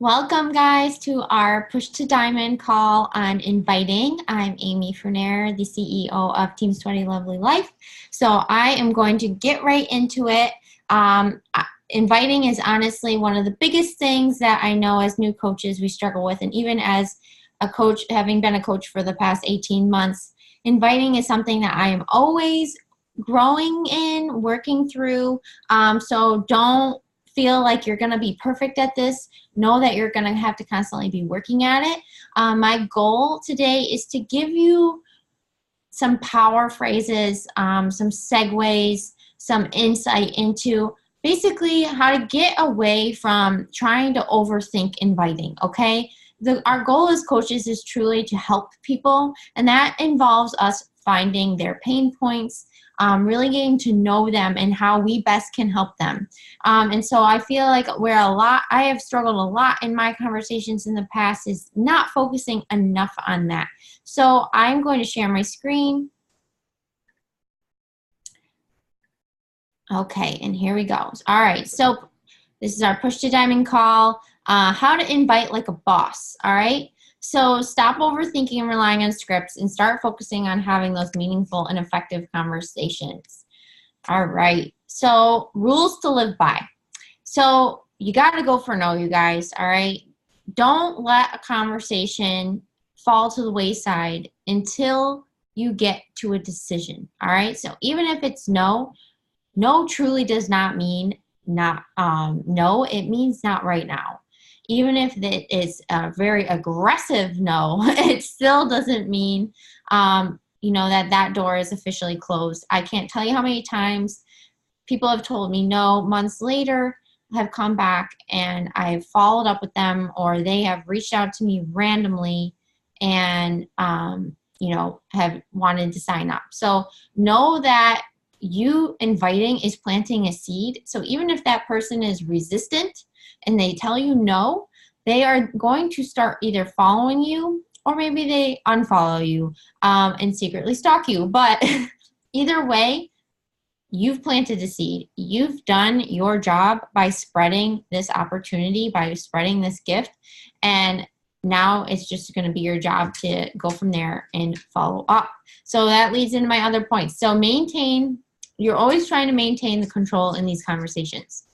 Welcome, guys, to our Push to Diamond call on inviting. I'm Amy Ferner, the CEO of Team Sweaty Lovely Life. So I am going to get right into it. Inviting is honestly one of the biggest things that I know as new coaches we struggle with, and even as a coach, having been a coach for the past 18 months, inviting is something that I am always growing in, working through. So don't feel like you're going to be perfect at this. Know that you're going to have to constantly be working at it. My goal today is to give you some power phrases, some segues, some insight into basically how to get away from trying to overthink inviting, okay? Our goal as coaches is truly to help people, and that involves us finding their pain points, really getting to know them and how we best can help them. And so I feel like I have struggled a lot in my conversations in the past is not focusing enough on that. So I'm going to share my screen. Okay, and here we go. All right, so this is our Push to Diamond call, how to invite like a boss, all right? So stop overthinking and relying on scripts and start focusing on having those meaningful and effective conversations. All right, so rules to live by. So you got to go for no, you guys, all right? Don't let a conversation fall to the wayside until you get to a decision, all right? So even if it's no, no truly does not mean not no, it means not right now. Even if it is a very aggressive no, it still doesn't mean that door is officially closed. I can't tell you how many times people have told me no, months later have come back and I've followed up with them, or they have reached out to me randomly and have wanted to sign up. So know that you inviting is planting a seed. So even if that person is resistant and they tell you no, they are going to start either following you or maybe they unfollow you and secretly stalk you. But either way, you've planted a seed. You've done your job by spreading this opportunity, by spreading this gift. And now it's just going to be your job to go from there and follow up. So that leads into my other points. So you're always trying to maintain the control in these conversations.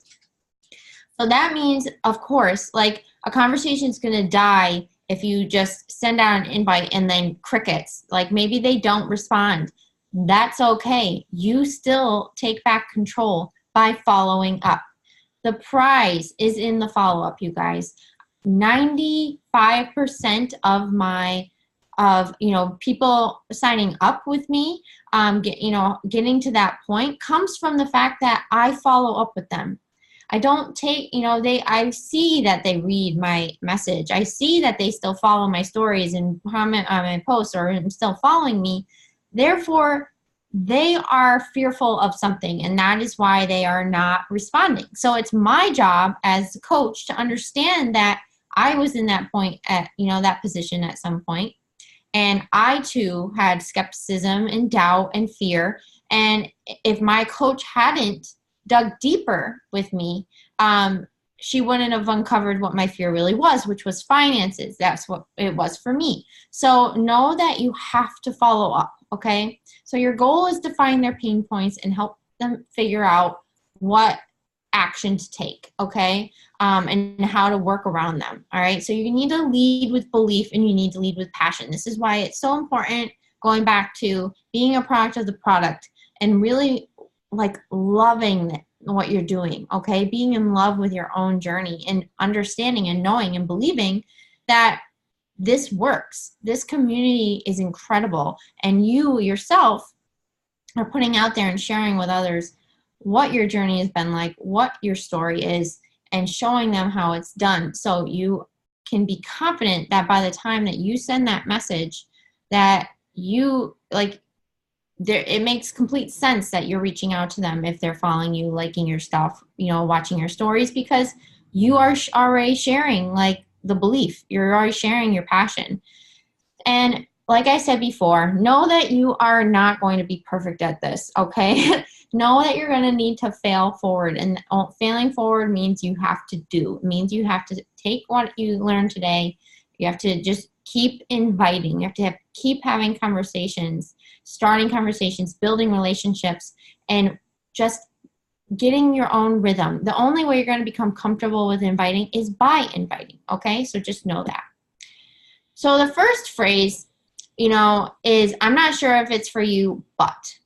So that means, of course, like a conversation is going to die if you just send out an invite and then crickets. Like maybe they don't respond. That's okay. You still take back control by following up. The prize is in the follow-up, you guys. 95% of people signing up with me, getting to that point comes from the fact that I follow up with them. I don't take, I see that they read my message. I see that they still follow my stories and comment on my posts or still following me. Therefore, they are fearful of something, and that is why they are not responding. So it's my job as a coach to understand that I was in that point at, that position at some point. And I too had skepticism and doubt and fear. And if my coach hadn't dug deeper with me, she wouldn't have uncovered what my fear really was, which was finances. That's what it was for me. So know that you have to follow up, okay? So your goal is to find their pain points and help them figure out what action to take, okay? And how to work around them, all right? So you need to lead with belief and you need to lead with passion. This is why it's so important, going back to being a product of the product and really like loving what you're doing, okay? Being in love with your own journey and understanding and knowing and believing that this works. This community is incredible, and you yourself are putting out there and sharing with others what your journey has been like, what your story is, and showing them how it's done. So you can be confident that by the time that you send that message, that it makes complete sense that you're reaching out to them if they're following you, liking your stuff, watching your stories, because you are already sharing like the belief. You're already sharing your passion. And like I said before, know that you are not going to be perfect at this, okay? Know that you're going to need to fail forward, and failing forward means you have to do. It means you have to take what you learned today. You have to just keep inviting. You have to keep having conversations, starting conversations, building relationships, and just getting your own rhythm. The only way you're going to become comfortable with inviting is by inviting, okay? So just know that. So the first phrase, is I'm not sure if it's for you, but.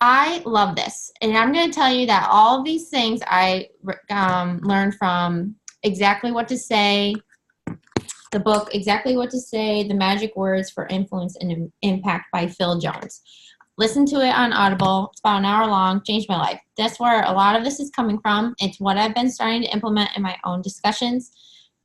I love this. And I'm going to tell you that all of these things I learned from Exactly What to Say, the book Exactly What to Say, The Magic Words for Influence and Impact by Phil Jones. Listen to it on Audible. It's about an hour long. Changed my life. That's where a lot of this is coming from. It's what I've been starting to implement in my own discussions.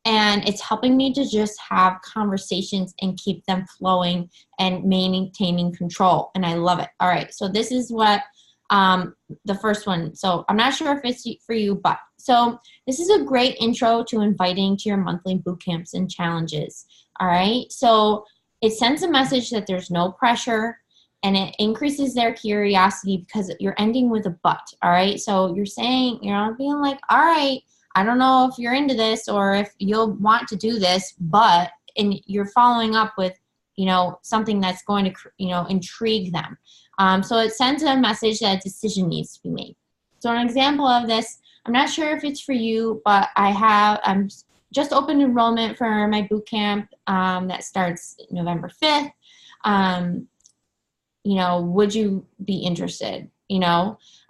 And it's helping me to just have conversations and keep them flowing and maintaining control. And I love it. All right. So this is what the first one. So I'm not sure if it's for you, but so this is a great intro to inviting to your monthly boot camps and challenges. All right. So it sends a message that there's no pressure, and it increases their curiosity because you're ending with a but. All right. So you're saying, being like, all right, I don't know if you're into this or if you'll want to do this, but, and you're following up with, something that's going to, intrigue them. So it sends a message that a decision needs to be made. So an example of this, I'm not sure if it's for you, but I'm just opened enrollment for my boot camp that starts November 5th. Would you be interested?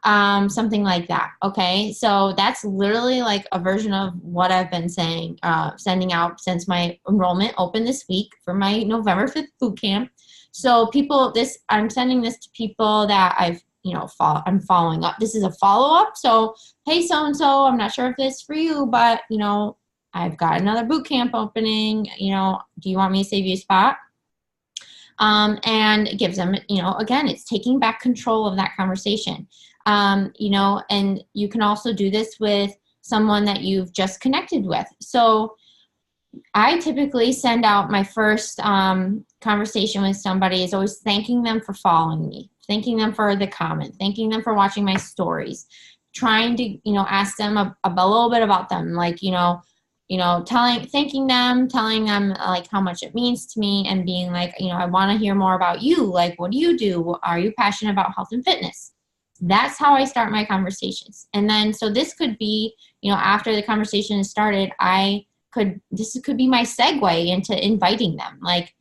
Something like that. Okay. So that's literally like a version of what I've been sending out since my enrollment opened this week for my November 5th boot camp. So I'm sending this to people that I'm following up. This is a follow-up. So, hey, so-and-so, I'm not sure if this is for you, but, I've got another boot camp opening. Do you want me to save you a spot? And it gives them, again, it's taking back control of that conversation. And you can also do this with someone that you've just connected with. So I typically send out my first conversation with somebody is always thanking them for following me, thanking them for the comment, thanking them for watching my stories, trying to, ask them a little bit about them, like, thanking them, telling them like how much it means to me, and being like, I want to hear more about you. Like, what do you do? Are you passionate about health and fitness? That's how I start my conversations. And then, so this could be, after the conversation is started, this could be my segue into inviting them. Like,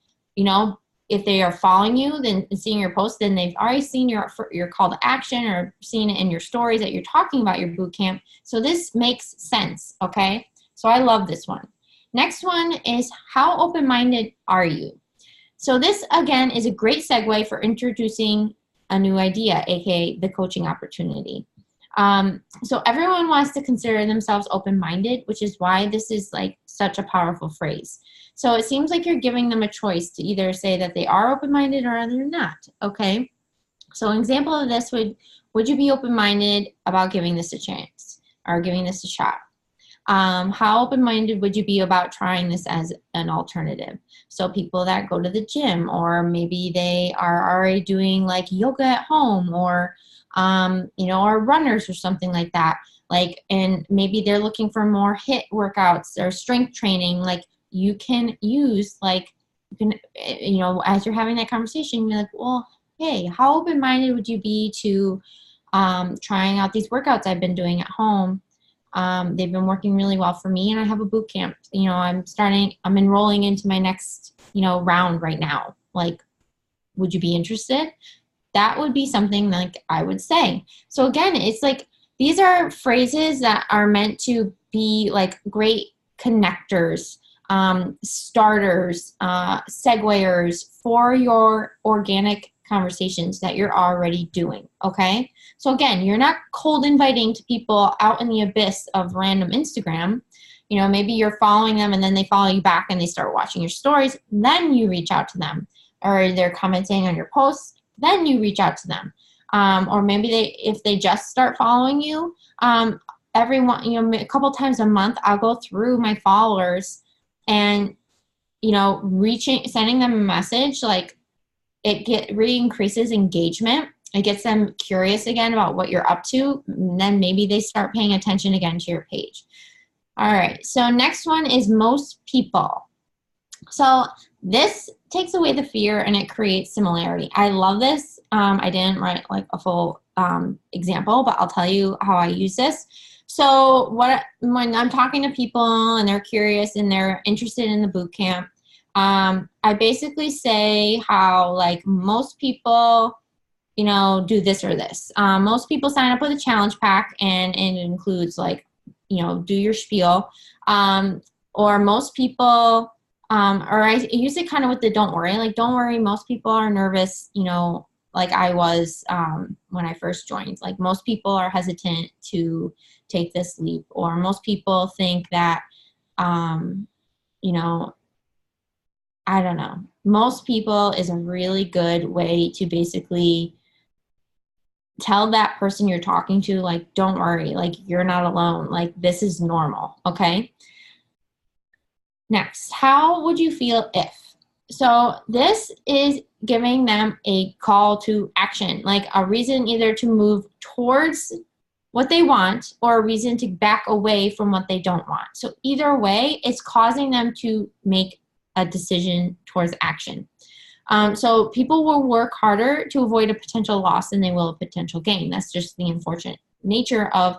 if they are following you, then seeing your post, then they've already seen your call to action or seen it in your stories that you're talking about your boot camp. So this makes sense. Okay. So I love this one. Next one is, how open-minded are you? So this, again, is a great segue for introducing a new idea, aka the coaching opportunity. So everyone wants to consider themselves open-minded, which is why this is like such a powerful phrase. So it seems like you're giving them a choice to either say that they are open-minded or they're not, okay? So an example of this would you be open-minded about giving this a chance or giving this a shot? How open-minded would you be about trying this as an alternative? So people that go to the gym, or maybe they are already doing like yoga at home, or, or runners or something like that. Like, and maybe they're looking for more HIIT workouts or strength training. Like, you can use, like, as you're having that conversation, you're like, well, hey, how open-minded would you be to trying out these workouts I've been doing at home? They've been working really well for me, and I have a boot camp. I'm enrolling into my next, round right now. Like, would you be interested? That would be something like I would say. So again, it's like, these are phrases that are meant to be like great connectors, starters, seguers for your organic conversations that you're already doing, okay? So again, you're not cold inviting to people out in the abyss of random Instagram. Maybe you're following them and then they follow you back and they start watching your stories. Then you reach out to them, or they're commenting on your posts. Then you reach out to them. Or maybe if they just start following you, a couple times a month, I'll go through my followers and you know, sending them a message, like it really increases engagement. It gets them curious again about what you're up to. And then maybe they start paying attention again to your page. All right, so next one is most people. So this takes away the fear and it creates similarity. I love this. I didn't write like a full example, but I'll tell you how I use this. So when I'm talking to people and they're curious and they're interested in the boot camp, I basically say how like most people, you know, do this or this. Most people sign up with a challenge pack and it includes like, you know, do your spiel. Or most people, or I use it kind of with the don't worry. Like, don't worry, most people are nervous, you know, like I was when I first joined. Like most people are hesitant to take this leap, or most people think that, you know, I don't know. Most people is a really good way to basically tell that person you're talking to, like, don't worry, like you're not alone. Like this is normal, okay? Next, how would you feel if? So this is giving them a call to action, like a reason either to move towards what they want or a reason to back away from what they don't want. So either way, it's causing them to make a decision towards action. So people will work harder to avoid a potential loss than they will a potential gain. That's just the unfortunate nature of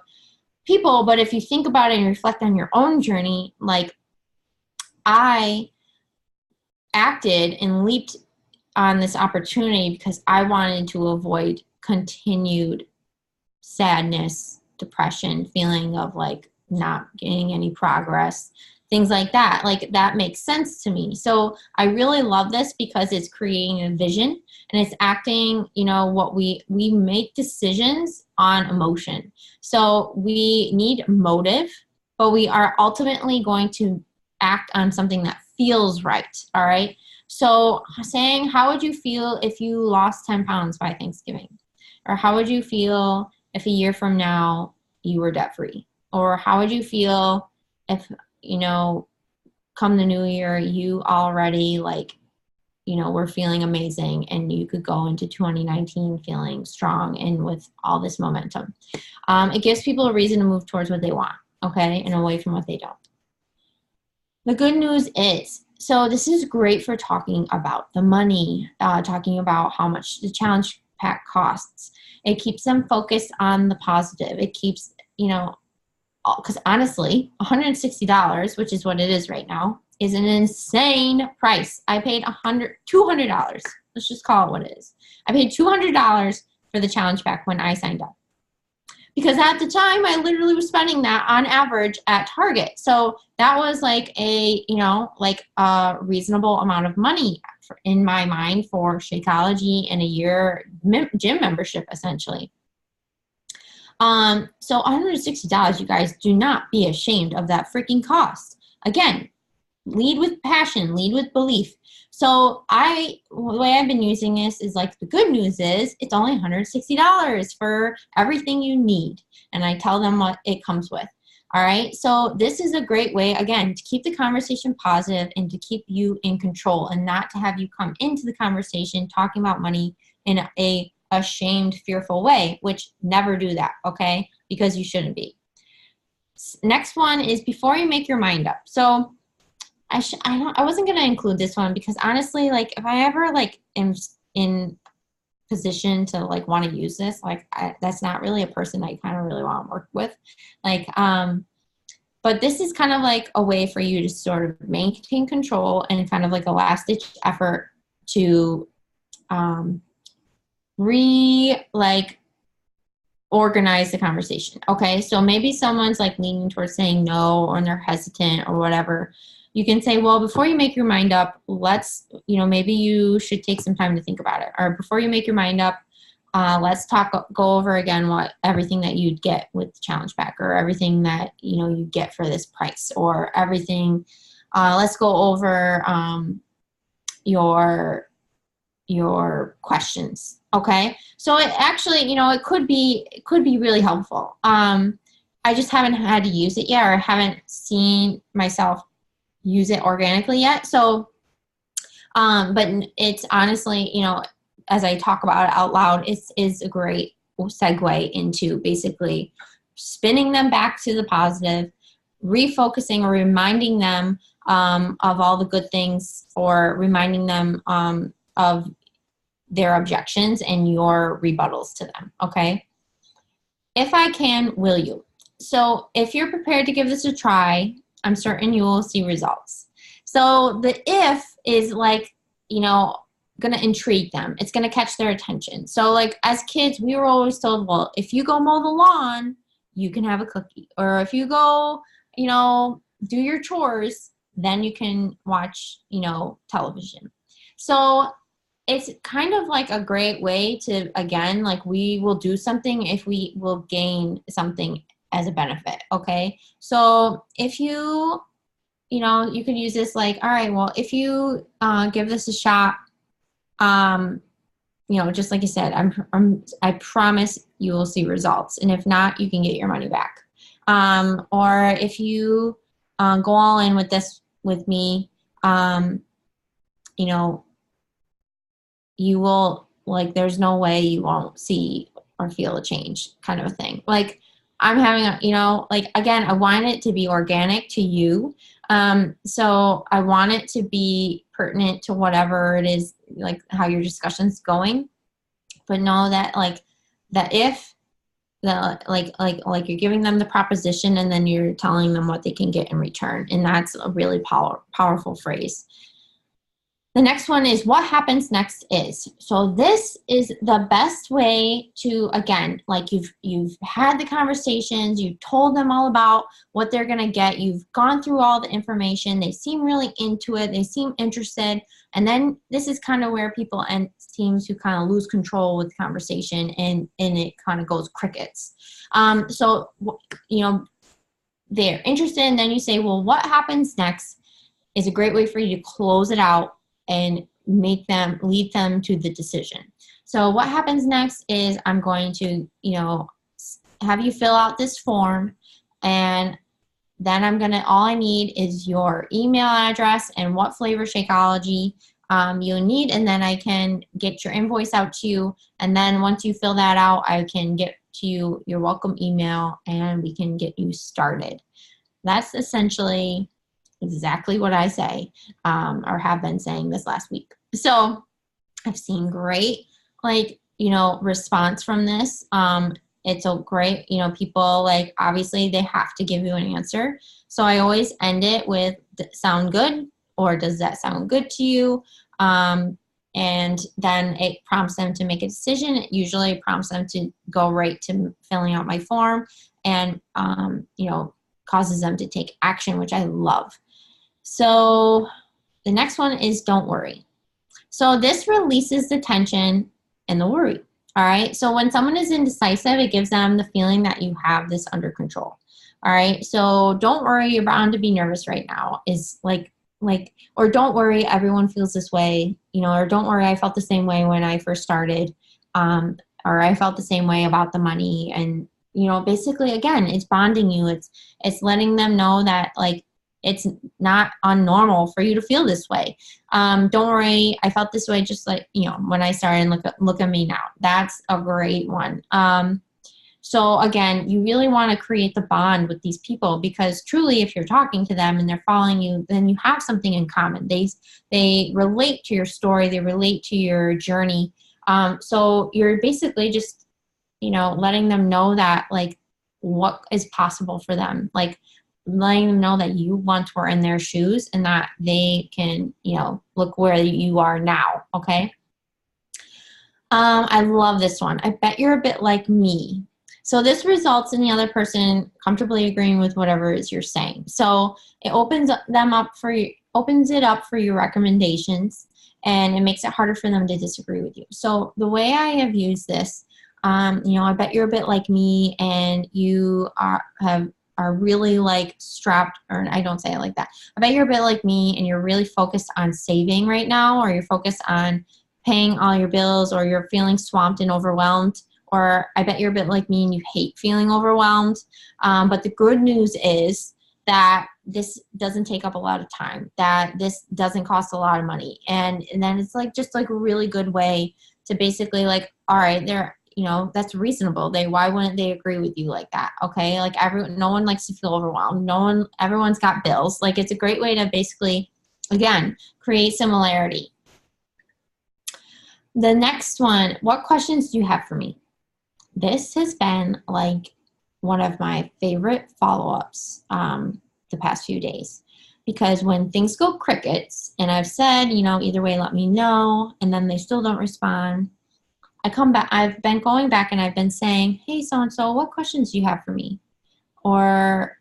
people. But if you think about it and reflect on your own journey, like I acted and leaped on this opportunity because I wanted to avoid continued sadness, depression, feeling of like not getting any progress, things like that. Like that makes sense to me. So I really love this because it's creating a vision and it's acting, you know, what we make decisions on emotion. So we need motive, but we are ultimately going to act on something that feels right. All right. So saying, how would you feel if you lost 10 pounds by Thanksgiving? Or how would you feel if a year from now you were debt free? Or how would you feel if, you know, come the new year, you already like, you know, were feeling amazing and you could go into 2019 feeling strong and with all this momentum. It gives people a reason to move towards what they want, okay, and away from what they don't. The good news is, so this is great for talking about the money, talking about how much the challenge pack costs. It keeps them focused on the positive. It keeps, you know, because honestly, $160, which is what it is right now, is an insane price. I paid $200. Let's just call it what it is. I paid $200 for the challenge pack when I signed up. Because at the time, I literally was spending that on average at Target. So that was like a, you know, like a reasonable amount of money in my mind for Shakeology and a year gym membership, essentially. So $160, you guys, do not be ashamed of that freaking cost. Again, lead with passion, lead with belief. So the way I've been using this is like, the good news is it's only $160 for everything you need. And I tell them what it comes with. All right. So this is a great way, again, to keep the conversation positive and to keep you in control and not to have you come into the conversation talking about money in a ashamed, fearful way, which never do that. Okay. Because you shouldn't be. Next one is before you make your mind up. So I wasn't going to include this one because honestly, like if I ever like am in position to like want to use this, like that's not really a person I kind of really want to work with. Like, but this is kind of like a way for you to sort of maintain control and kind of like a last ditch effort to, organize the conversation. Okay. So maybe someone's like leaning towards saying no, or they're hesitant or whatever. You can say, well, before you make your mind up, maybe you should take some time to think about it. Or before you make your mind up, let's go over again everything that you'd get with the challenge pack, or everything that, you get for this price, or everything. Let's go over your questions. Okay. So it actually, it could be really helpful. I just haven't had to use it yet, or I haven't seen myself use it organically yet. So, but it's honestly, you know, as I talk about it out loud, is a great segue into basically spinning them back to the positive, refocusing or reminding them of all the good things, or reminding them of their objections and your rebuttals to them, okay? If I can, will you? So if you're prepared to give this a try, I'm certain you will see results. So the if is like, you know, going to intrigue them. It's going to catch their attention. So like as kids, we were always told, well, if you go mow the lawn, you can have a cookie. Or if you go, you know, do your chores, then you can watch, you know, television. So it's kind of like a great way to, again, like we will do something if we will gain something as a benefit, okay? So if you, you know, you could use this like, all right, well, if you give this a shot, you know, just like you said, I promise you will see results. And if not, you can get your money back. Or if you go all in with this with me, you know, you will, like, there's no way you won't see or feel a change, kind of a thing. Like I'm having a, you know, like, again, I want it to be organic to you. So I want it to be pertinent to whatever it is, like how your discussion's going, but know that like that if the like you're giving them the proposition and then you're telling them what they can get in return. And that's a really powerful phrase. The next one is what happens next is. So this is the best way to, again, like you've had the conversations, you've told them all about what they're going to get, you've gone through all the information, they seem really into it, they seem interested, and then this is kind of where people seem to kind of lose control with the conversation, and it kind of goes crickets. So, you know, they're interested, and then you say, well, what happens next is a great way for you to close it out and lead them to the decision. So what happens next is I'm going to, you know, have you fill out this form, and then all I need is your email address and what flavor Shakeology you need, and then I can get your invoice out to you. And then once you fill that out, I can get to you your welcome email and we can get you started. That's essentially exactly what I say, or have been saying this last week. So I've seen great, like, you know, response from this. It's a great, you know, people, like, obviously they have to give you an answer. So I always end it with sound good, or does that sound good to you? And then it prompts them to make a decision. It usually prompts them to go right to filling out my form, and, you know, causes them to take action, which I love. So the next one is don't worry. So this releases the tension and the worry. All right. So when someone is indecisive, it gives them the feeling that you have this under control. All right. So don't worry, you're bound to be nervous right now is like, or don't worry, everyone feels this way, you know, or don't worry, I felt the same way when I first started, or I felt the same way about the money. And, you know, basically, again, it's bonding you. It's letting them know that, like, it's not unnormal for you to feel this way. Don't worry, I felt this way just like, you know, when I started, and look at me now. That's a great one. So again, you really want to create the bond with these people, because truly, if you're talking to them and they're following you, then you have something in common. They relate to your story, they relate to your journey. So you're basically just, you know, letting them know that, like, what is possible for them, like letting them know that you once were in their shoes and that they can, you know, look where you are now. Okay. I love this one. I bet you're a bit like me. So this results in the other person comfortably agreeing with whatever it is you're saying. So it opens it up for your recommendations, and it makes it harder for them to disagree with you. So the way I have used this, you know, I bet you're a bit like me, and you are really like strapped, or I don't say it like that. I bet you're a bit like me and you're really focused on saving right now, or you're focused on paying all your bills, or you're feeling swamped and overwhelmed, or I bet you're a bit like me and you hate feeling overwhelmed. But the good news is that this doesn't take up a lot of time, that this doesn't cost a lot of money. And then it's like, just like a really good way to basically like, all right, they're, you know, that's reasonable. Why wouldn't they agree with you like that? Okay. Like no one likes to feel overwhelmed. Everyone's got bills. Like it's a great way to basically, again, create similarity. The next one, what questions do you have for me? This has been like one of my favorite follow-ups the past few days, because when things go crickets and I've said, you know, either way, let me know, and then they still don't respond, I come back, I've been going back and I've been saying, hey, so-and-so, what questions do you have for me? Or,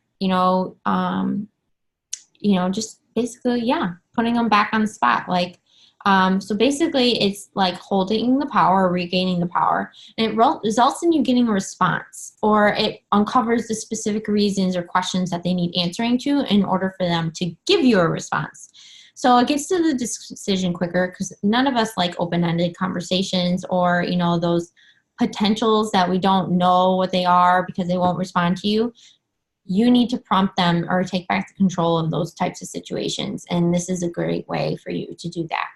just basically, yeah, putting them back on the spot. Like, so basically it's like holding the power, regaining the power, and it results in you getting a response, or it uncovers the specific reasons or questions that they need answering to in order for them to give you a response. So it gets to the decision quicker, because none of us like open-ended conversations, or, you know, those potentials that we don't know what they are because they won't respond to you. You need to prompt them or take back the control of those types of situations. And this is a great way for you to do that.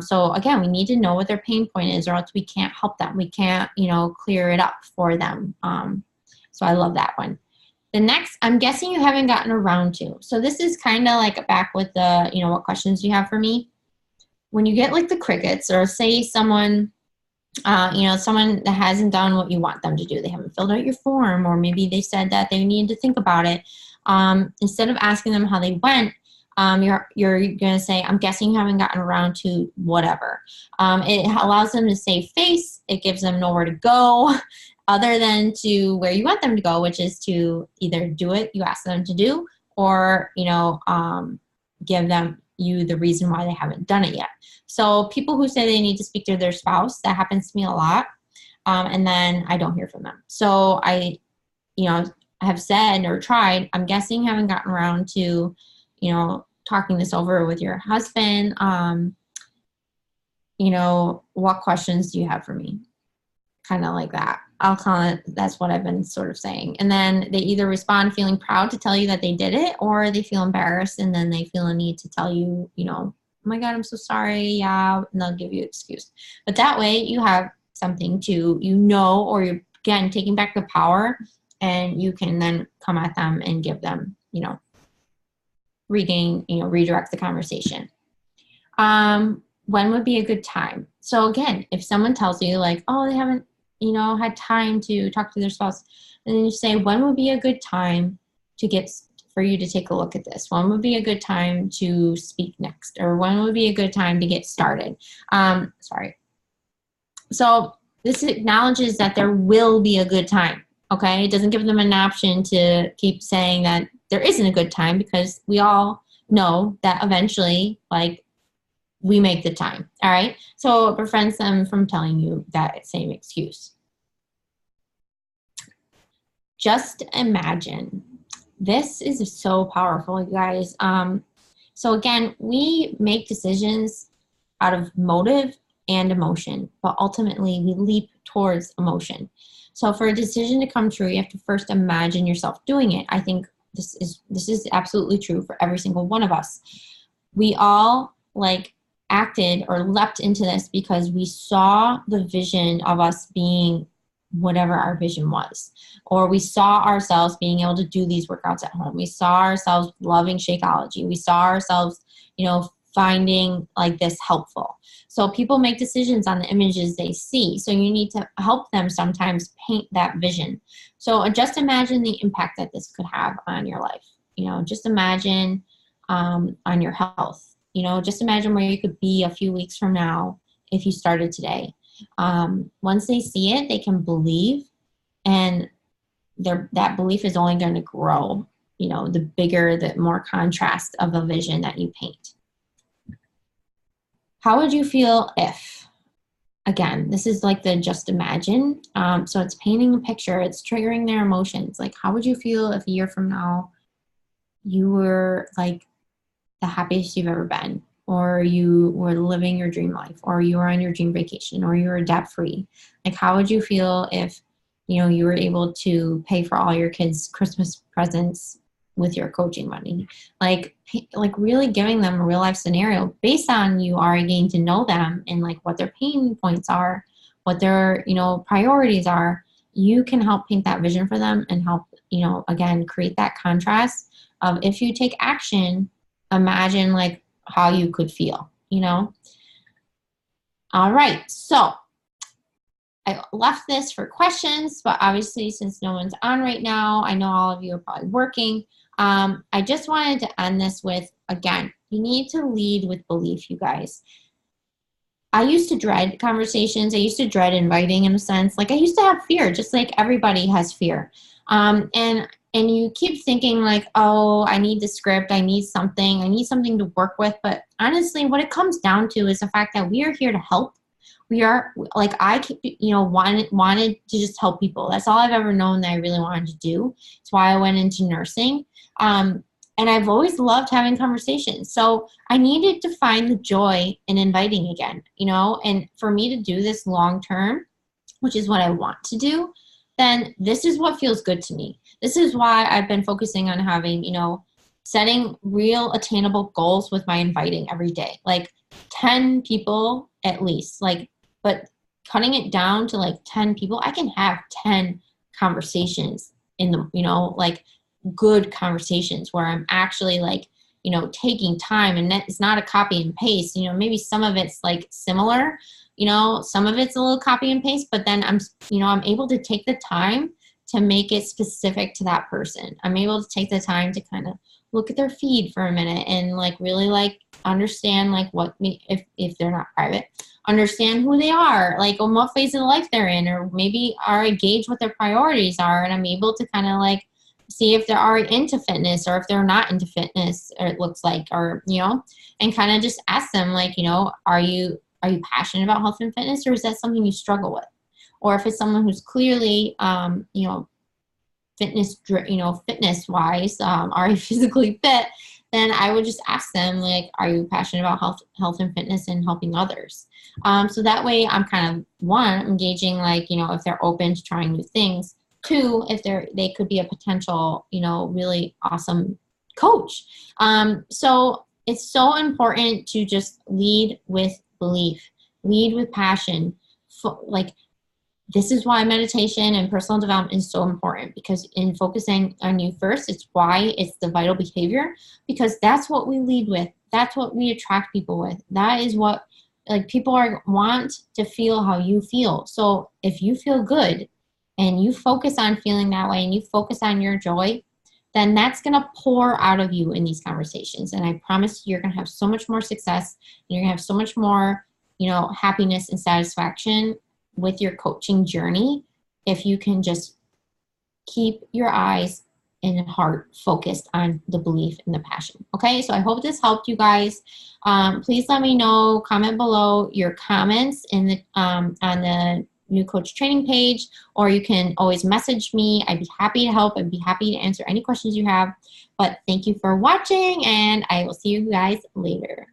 So again, we need to know what their pain point is, or else we can't help them. We can't, you know, clear it up for them. So I love that one. The next, I'm guessing you haven't gotten around to. So this is kind of like back with the, you know, what questions do you have for me? When you get like the crickets, or say someone, someone that hasn't done what you want them to do. They haven't filled out your form, or maybe they said that they need to think about it. Instead of asking them how they went, you're going to say, I'm guessing you haven't gotten around to whatever. It allows them to save face. It gives them nowhere to go other than to where you want them to go, which is to either do it you ask them to do, or, give them the reason why they haven't done it yet. So people who say they need to speak to their spouse, that happens to me a lot. And then I don't hear from them. So I have said or tried, I'm guessing you haven't gotten around to, talking this over with your husband. What questions do you have for me? Kind of like that. I'll call it, that's what I've been sort of saying. And then they either respond feeling proud to tell you that they did it, or they feel embarrassed and then they feel a need to tell you, oh my God, I'm so sorry. Yeah. And they'll give you an excuse. But that way you have something to, or you're, again, taking back the power, and you can then come at them and give them, redirect the conversation. When would be a good time? So again, if someone tells you like, oh, they haven't, had time to talk to their spouse, and then you say, when would be a good time for you to take a look at this? When would be a good time to speak next? Or when would be a good time to get started? So this acknowledges that there will be a good time, okay? It doesn't give them an option to keep saying that there isn't a good time, because we all know that eventually, we make the time, all right? So it prevents them from telling you that same excuse. Just imagine. This is so powerful, you guys. So again, we make decisions out of motive and emotion, but ultimately we leap towards emotion. So for a decision to come true, you have to first imagine yourself doing it. I think this is absolutely true for every single one of us. We all acted or leapt into this because we saw the vision of us being whatever our vision was, or we saw ourselves being able to do these workouts at home. We saw ourselves loving Shakeology. We saw ourselves, finding this helpful. So people make decisions on the images they see. So you need to help them sometimes paint that vision. So just imagine the impact that this could have on your life. Just imagine on your health. Just imagine where you could be a few weeks from now if you started today. Once they see it, they can believe, and that belief is only going to grow, the bigger, the more contrast of a vision that you paint. How would you feel if, again, this is like the just imagine. So it's painting a picture. It's triggering their emotions. How would you feel if a year from now you were the happiest you've ever been, or you were living your dream life, or you were on your dream vacation, or you were debt-free? How would you feel if, you were able to pay for all your kids' Christmas presents with your coaching money. Like really giving them a real life scenario based on you already getting to know them and like what their pain points are, what their, you know, priorities are. You can help paint that vision for them and help, you know, again, create that contrast of if you take action, imagine like how you could feel, you know? All right, so I left this for questions, but obviously since no one's on right now, I know all of you are probably working. I just wanted to end this with, again, you need to lead with belief, you guys. I used to dread conversations. I used to dread inviting in a sense. Like I used to have fear, just like everybody has fear. And you keep thinking like, oh, I need the script. I need something to work with. But honestly, what it comes down to is the fact that we are here to help. We are like, I, you know, wanted to just help people. That's all I've ever known that I really wanted to do. That's why I went into nursing. And I've always loved having conversations. So I needed to find the joy in inviting again, you know, and for me to do this long term, which is what I want to do, then this is what feels good to me. This is why I've been focusing on having, you know, setting real attainable goals with my inviting every day, like 10 people at least, like, but cutting it down to like 10 people, I can have 10 conversations in the, you know, like good conversations where I'm actually like, you know, taking time, and it's not a copy and paste, you know, maybe some of it's like similar, you know, some of it's a little copy and paste, but then I'm, you know, I'm able to take the time to make it specific to that person. I'm able to take the time to kind of look at their feed for a minute and like really like understand like what me, if they're not private, understand who they are, like on what phase of life they're in, or maybe already gauge what their priorities are. And I'm able to kind of like see if they're already into fitness or if they're not into fitness, or it looks like, or, you know, and kind of just ask them like, you know, are you passionate about health and fitness, or is that something you struggle with? Or if it's someone who's clearly, you know, fitness wise, are you physically fit, then I would just ask them like, are you passionate about health and fitness and helping others? So that way I'm kind of, one, engaging like, you know, if they're open to trying new things. Two, if they could be a potential, you know, really awesome coach. So it's so important to just lead with belief, lead with passion. Like, this is why meditation and personal development is so important, because in focusing on you first, it's why it's the vital behavior, because that's what we lead with. That's what we attract people with. That is what, like, people want to feel how you feel. So if you feel good and you focus on feeling that way and you focus on your joy, then that's going to pour out of you in these conversations. And I promise you're going to have so much more success, and you're going to have so much more, you know, happiness and satisfaction with your coaching journey if you can just keep your eyes and heart focused on the belief and the passion. Okay, so I hope this helped you guys. Please let me know, comment below your comments in the on the new coach training page, or you can always message me. I'd be happy to help. I'd be happy to answer any questions you have. But thank you for watching, and I will see you guys later.